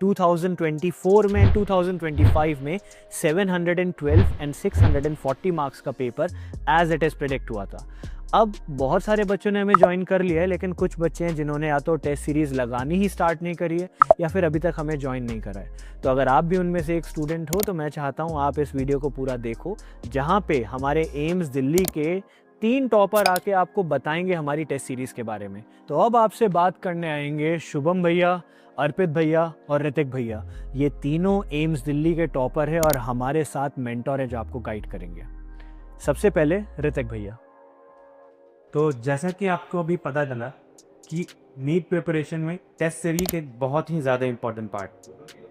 2024 में एंड 2025 में 712 and 640 marks का paper as it is predict हुआ था। अब बहुत सारे बच्चों ने हमें ज्वाइन कर लिया है, लेकिन कुछ बच्चे हैं जिन्होंने या तो टेस्ट सीरीज़ लगानी ही स्टार्ट नहीं करी है या फिर अभी तक हमें ज्वाइन नहीं करा है। तो अगर आप भी उनमें से एक स्टूडेंट हो तो मैं चाहता हूँ आप इस वीडियो को पूरा देखो, जहाँ पे हमारे एम्स दिल्ली के 3 टॉपर आके आपको बताएंगे हमारी टेस्ट सीरीज़ के बारे में। तो अब आपसे बात करने आएंगे शुभम भैया, अर्पित भैया और ऋतिक भैया। ये तीनों एम्स दिल्ली के टॉपर हैं और हमारे साथ मेंटोर हैं जो आपको गाइड करेंगे। सबसे पहले ऋतिक भैया। तो जैसा कि आपको अभी पता चला कि नीट प्रिपरेशन में टेस्ट सीरीज एक बहुत ही ज़्यादा इम्पॉर्टेंट पार्ट,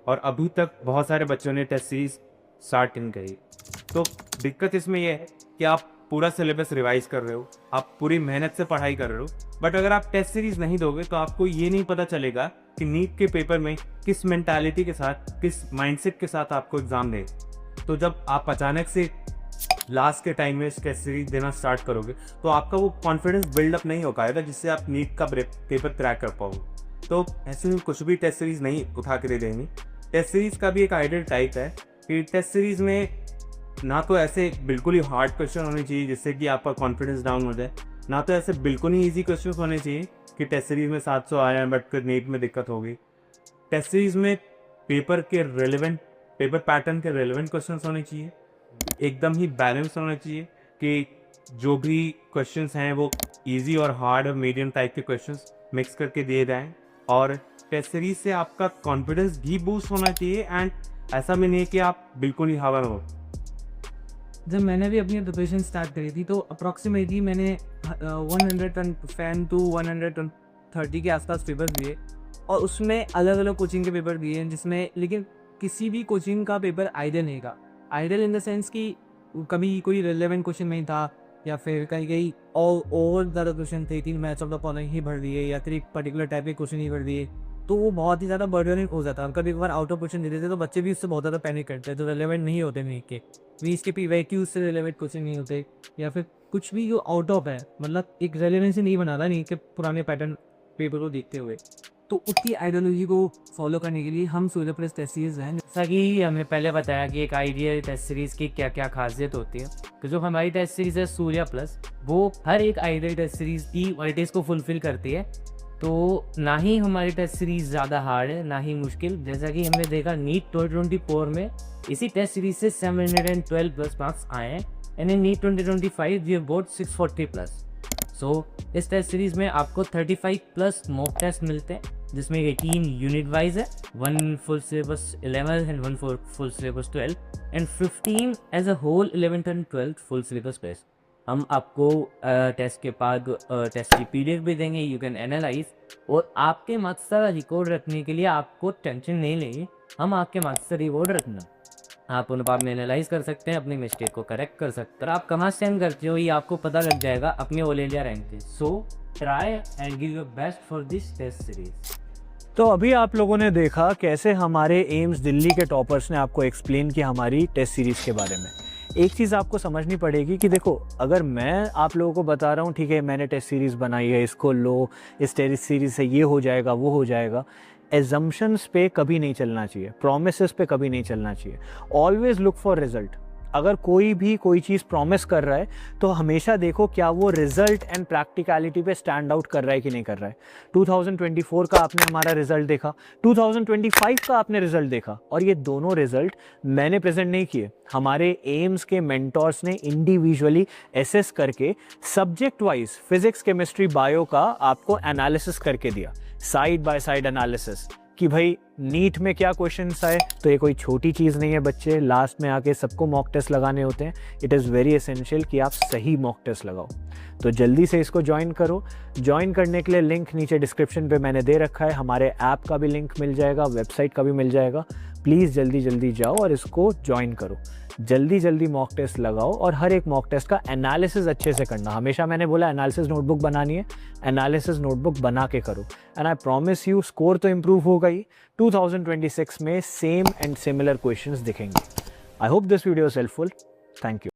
और अभी तक बहुत सारे बच्चों ने टेस्ट सीरीज स्टार्ट नहीं करी। तो दिक्कत इसमें यह है कि आप पूरा सिलेबस रिवाइज कर रहे हो, आप पूरी मेहनत से पढ़ाई कर रहे हो, बट अगर आप टेस्ट सीरीज नहीं दोगे तो आपको ये नहीं पता चलेगा कि नीट के पेपर में किस मेंटालिटी के साथ, किस माइंडसेट के साथ आपको एग्ज़ाम दे। तो जब आप अचानक से लास्ट के टाइम में टेस्ट सीरीज देना स्टार्ट करोगे तो आपका वो कॉन्फिडेंस बिल्डअप नहीं हो पाएगा जिससे आप नीट का पेपर क्रैक कर पाओगे। तो ऐसे में कुछ भी टेस्ट सीरीज नहीं उठा के दे देंगे। टेस्ट सीरीज का भी एक आइडियल टाइप है कि टेस्ट सीरीज में ना तो ऐसे बिल्कुल ही हार्ड क्वेश्चन होने चाहिए जिससे कि आपका कॉन्फिडेंस डाउन हो जाए, ना तो ऐसे बिल्कुल ही ईजी क्वेश्चन होने चाहिए कि टेस्ट सीरीज में 700 आया बट फिर नीट में दिक्कत होगी। टेस्ट सीरीज में पेपर पैटर्न के रेलिवेंट क्वेश्चन होने चाहिए, एकदम ही बैलेंस होना चाहिए कि जो भी क्वेश्चंस हैं वो इजी और हार्ड और मीडियम टाइप के क्वेश्चंस मिक्स करके दिए जाएं। और टेस्ट सीरीज से आपका कॉन्फिडेंस भी बूस्ट होना चाहिए एंड ऐसा भी नहीं है कि आप बिल्कुल ही हवा हो। जब मैंने भी अपनी प्रिपरेशन स्टार्ट करी थी तो अप्रॉक्सीमेटली मैंने 110 to 130 के आसपास पेपर दिए, और उसमें अलग अलग कोचिंग के पेपर दिए हैं जिसमें, लेकिन किसी भी कोचिंग का पेपर आइडियल नहीं था। आइडियल इन द सेंस कि कभी कोई रिलेवेंट क्वेश्चन नहीं था, या फिर कहीं कहीं और ज़्यादा क्वेश्चन थे, 3 मैथ्स ऑफ द फॉलोइंग ही भर दिए या फिर एक पर्टिकुलर टाइप के क्वेश्चन ही भर दिए, तो वो बहुत ही ज़्यादा बर्डनिंग हो जाता है। कभी कभार आउट ऑफ क्वेश्चन दे देते तो बच्चे भी उससे बहुत ज़्यादा पैनिक करते हैं, तो रिलेवेंट नहीं होते नहीं के भी, इसके PYQ से रिलेवेंट क्वेश्चन नहीं होते, या फिर कुछ भी जो आउट ऑफ है, मतलब एक रेलेवेंसी नहीं बनाता नहीं के पुराने पैटर्न पेपर को देखते हुए। तो उसकी आइडियोलॉजी को फॉलो करने के लिए हम सूर्य प्रेस टेस्ट सीरीज हैं। जैसा कि हमने पहले बताया कि एक आइडियल टेस्ट सीरीज की क्या क्या खासियत होती है, तो जो हमारी टेस्ट सीरीज है सूर्या प्लस, वो हर एक आइडियल टेस्ट सीरीज की क्वालिटीज़ को फुलफिल करती है। तो ना ही हमारी टेस्ट सीरीज ज़्यादा हार्ड है ना ही मुश्किल। जैसा कि हमने देखा नीट 2024 में इसी टेस्ट सीरीज से 712 प्लस मार्क्स आए हैं, and in NEET 2025 we have got 640 plus. So इस टेस्ट सीरीज में आपको 35 प्लस मॉक टेस्ट मिलते हैं, जिसमें 18 यूनिट वाइज है, 1 full syllabus 11 and 1 full syllabus 12 and 15 as a whole 11th and 12th full syllabus based. हम आपको टेस्ट के बाद टेस्ट की PDF भी देंगे, यू कैन एनालाइज, और आपके मार्क्स का रिकॉर्ड रखने के लिए आपको टेंशन नहीं लेंगे, हम आपके मार्क्स का रिकॉर्ड रखना, आप उन बाद में एनालाइज कर सकते हैं, अपनी मिस्टेक को करेक्ट कर सकते हैं। और आप कहाँ स्टैंड करते हो ये आपको पता लग जाएगा अपने ऑल इंडिया रैंक से। So try and give your best for this test series. तो अभी आप लोगों ने देखा कैसे हमारे एम्स दिल्ली के टॉपर्स ने आपको एक्सप्लेन किया हमारी टेस्ट सीरीज़ के बारे में। एक चीज़ आपको समझनी पड़ेगी कि देखो, अगर मैं आप लोगों को बता रहा हूँ ठीक है मैंने टेस्ट सीरीज़ बनाई है, इसको लो, इस टेस्ट सीरीज़ से ये हो जाएगा वो हो जाएगा, एजम्पशंस पे कभी नहीं चलना चाहिए, प्रोमिसेस पे कभी नहीं चलना चाहिए। Always look for result. अगर कोई भी कोई चीज़ प्रॉमिस कर रहा है तो हमेशा देखो क्या वो रिजल्ट एंड प्रैक्टिकलिटी पे स्टैंड आउट कर रहा है कि नहीं कर रहा है। 2024 का आपने हमारा रिजल्ट देखा, 2025 का आपने रिजल्ट देखा, और ये दोनों रिजल्ट मैंने प्रेजेंट नहीं किए, हमारे एम्स के मेंटोर्स ने इंडिविजुअली एसेस करके subject wise physics, chemistry, bio का आपको एनालिसिस करके दिया, साइड बाय साइड एनालिसिस कि भाई नीट में क्या क्वेश्चंस आए। तो ये कोई छोटी चीज़ नहीं है बच्चे, लास्ट में आके सबको मॉक टेस्ट लगाने होते हैं। इट इज़ वेरी एसेंशियल कि आप सही मॉक टेस्ट लगाओ। तो जल्दी से इसको ज्वाइन करो। ज्वाइन करने के लिए लिंक नीचे डिस्क्रिप्शन पे मैंने दे रखा है, हमारे ऐप का भी लिंक मिल जाएगा, वेबसाइट का भी मिल जाएगा। प्लीज़ जल्दी जल्दी जाओ और इसको ज्वाइन करो, जल्दी जल्दी मॉक टेस्ट लगाओ, और हर एक मॉक टेस्ट का एनालिसिस अच्छे से करना। हमेशा मैंने बोला एनालिसिस नोटबुक बनानी है, एनालिसिस नोटबुक बना के करो, and I promise you score तो इम्प्रूव होगा ही, 2026 में सेम एंड सिमिलर क्वेश्चंस दिखेंगे। I hope this video is helpful. Thank you.